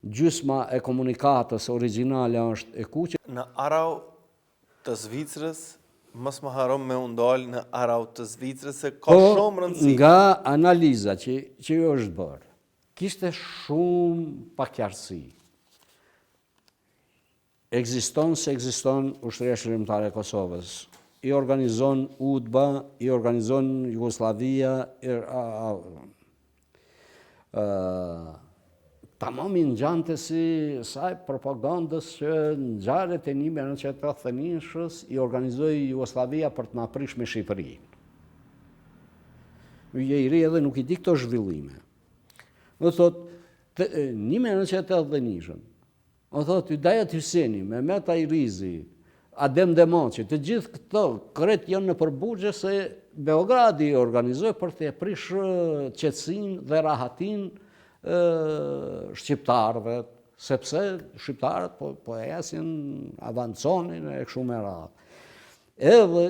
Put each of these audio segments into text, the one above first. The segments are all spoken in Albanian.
gjysma e komunikatës origjinale është e kuqe. Në arau të Zvicrës, mos më haron me u ndalë në arau të Zvicrës, se ka shumë rëndësi. Nga analiza që ju është bërë, kishte shumë pakjartësi. Ekziston Ushtria Shërbimtare e Kosovës. I organizon UDBA, i organizon Jugoslavia, tamam i ngjante si saj propagandës që në ngjarjet e 1989-shës i organizoi Jugoslavia për të na prish me Shqipërinë. Je i ri edhe nuk i di këto zhvillime. Do thot 1981-shën. Do thot Hydayat Hyseni, Mehmet Ajrizi, Adem Demoqi, të gjithë këto kret janë në përbugje se Beogradi i organizoi për të prish qetësinë dhe rahatin shqiptarëve, sepse shqiptarët po esin, avanconin e kështu me radhë. Edhe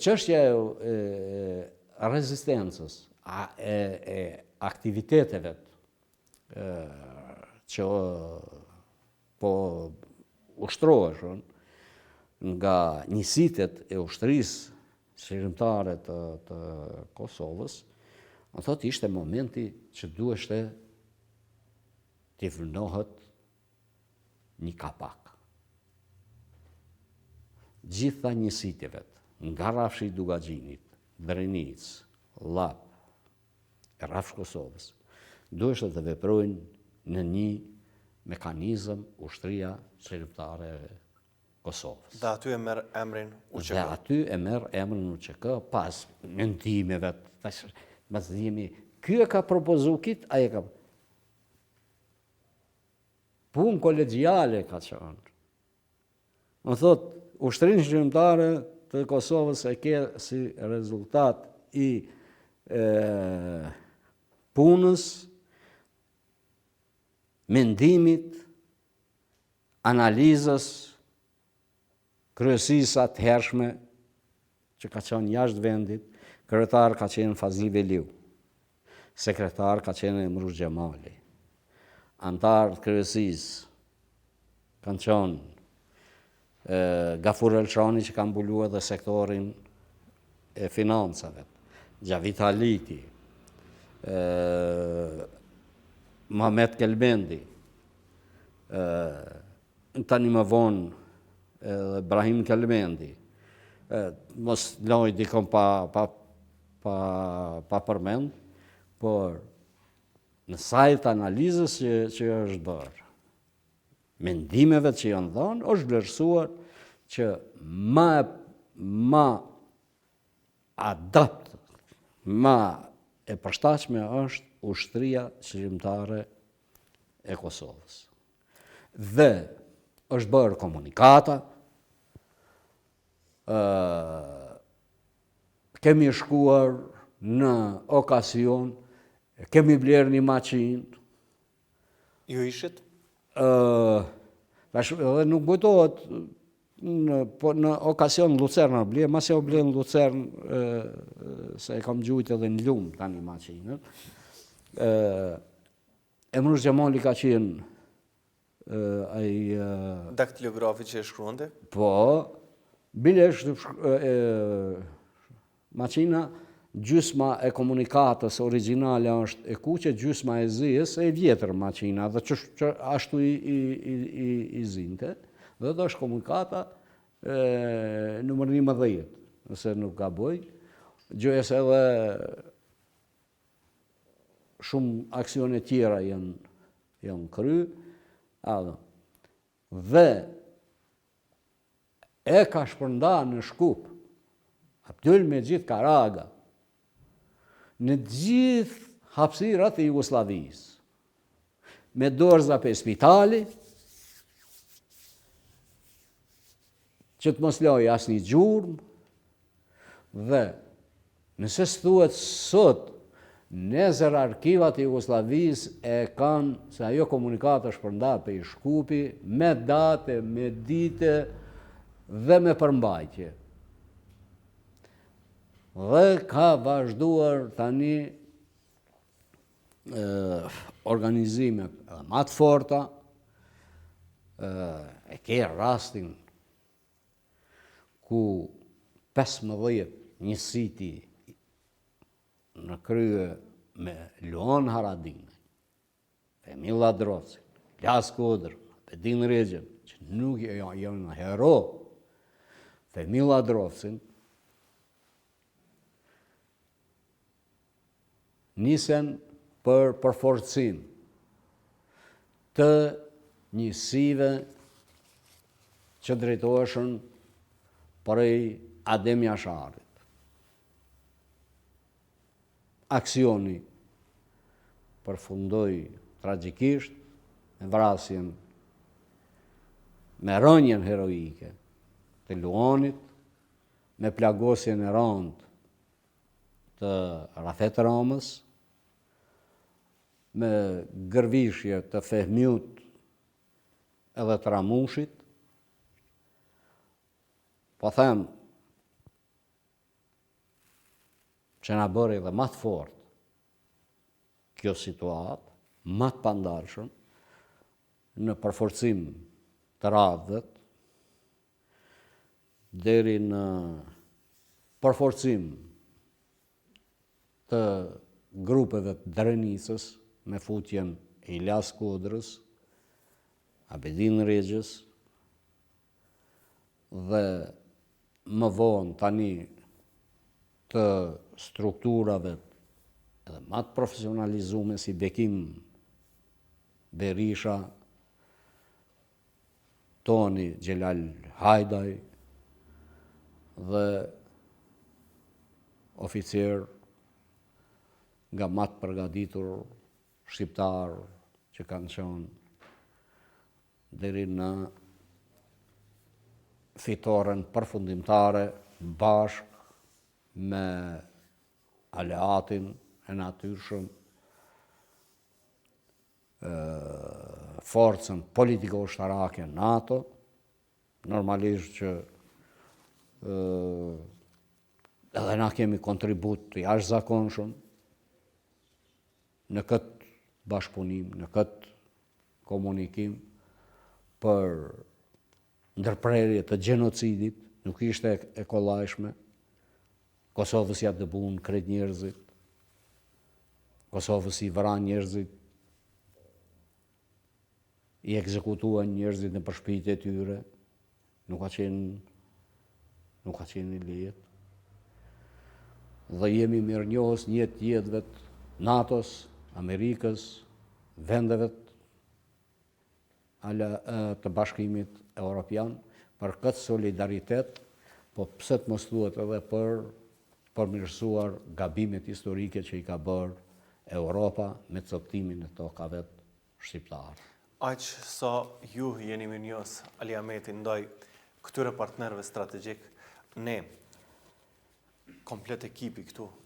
çështja e rezistencës, e aktiviteteve që po ushtroheshin nga njësitet e ushtrisë shërbimtare të Kosovës, më thot ishte momenti që duheshte t'i vënohet një kapak. Gjitha njësitjevet, nga Rafshi i Dugaxhinit, Drenica, Llap, e Rafsh Kosovës, duheshte të veprojnë në një mekanizëm ushtria shërbimtare e Kosovës. Dhe aty e merr emrin UÇK. Dhe aty e merr emrin UÇK pas mendimeve. Mas dhimi, ky e ka propozu kit, ai e ka punë kolegjiale ka qenë. Më thot, Ushtrinë Shërbimtare të Kosovës e ke si rezultat i punës, mendimit, analizës, kryesisë atëhershme që ka qenë jashtë vendit, kryetar ka qenë Fazli Veliu, sekretar ka qenë Emrush Xhamali, antarë të kryesisë kanë qenë Gafur Elshani që ka mbuluar edhe sektorin e financave, Gjavit Haliti, Mamet Kelbendi, tani më vonë Ibrahim Kelbendi, mos loj dikon pa përmend, por në sajt analizës që është bërë, mendimeve që janë dhënë, është vlerësuar që ma adapt, ma e përshtatshme është Ushtria Shërbimtare e Kosovës. Dhe është bërë komunikata, kemi shkuar në okasion, kemi blerë një maqinë. Ju ishit? Edhe nuk kujtohet, po në okasion Lucerna blerë, mas e o blerë në Lucern, se e kam gjujt edhe në lumë tani maqinët. Emrush Xhamali ka qenë daktilografi që e shkruante? Po, bile është maqina, gjysma e komunikatës origjinale është e kuqe, gjysma e zijës e vjetër maqina, dhe që ashtu i zinte, dhe dhe është komunikata nëmër 11, nëse nuk gaboj, gjëjes edhe shumë aksione tjera janë kry, dhe e ka shpërnda në Shkup, Abdul Mexhid Karaga, në gjithë hapësirat e Jugosllavisë, me dorëza për spitali, që të mos lojë asnjë gjurmë, dhe nëse thuhet sot, nezër arkivat e Jugosllavisë e kanë, se ajo komunikat është përnda për i Shkupi, me date, me dite dhe me përmbajtje. Dhe ka vazhduar tani organizime ma të forta, e ke rastin ku 15 njësiti në krye me Luan Haradinaj, Femilla Drocin, Las Kodrën, Bedin Regjen, që nuk janë hero, Femilla Drocin, nisen për përforcim të njësive që drejtoheshen prej Adem Jasharit. Aksioni përfundoi tragjikisht me vrasjen, me rënjen heroike të Luanit, me plagosjen e rëndë të Rafet Ramës, me gërvishje të Fehmiut edhe të Ramushit. Po them që na bëri edhe më të fort kjo situatë, më të pandalshëm, në përforcim të radhët, deri në përforcim të grupeve të Drenicës me futjen e Ilas Kodrës, Abedin Regjes dhe më vonë tani të strukturave edhe më të profesionalizume si Bekim Berisha, Toni Gjelal Hajdaj dhe oficer nga më të përgatitur shqiptar që kanë qenë deri në fitoren përfundimtare bashk me aleatin e natyrshëm, forcën politiko-ushtarake NATO, normalisht që edhe na kemi kontribut të jashtëzakonshëm në këtë bashkëpunim, në këtë komunikim për ndërprerje të gjenocidit, nuk ishte e kollajshme. Kosovës ja dëbuan krejt njerëzit, Kosovës i vran njerëzit, i ekzekutuan njerëzit në përshpijtje e tyre, nuk ka qenë i lehtë. Dhe jemi mirënjohës një të jetëve të NATO-s, Amerikës, vendeve të Bashkimit Evropian për këtë solidaritet, po pse të mos thuhet edhe për përmirësuar gabimet historike që i ka bërë Europa me coptimin e tokave shqiptare. Aq sa ju jeni mirënjohës Ali Ahmeti ndaj këtyre partnerëve strategjik, ne komplet ekipi këtu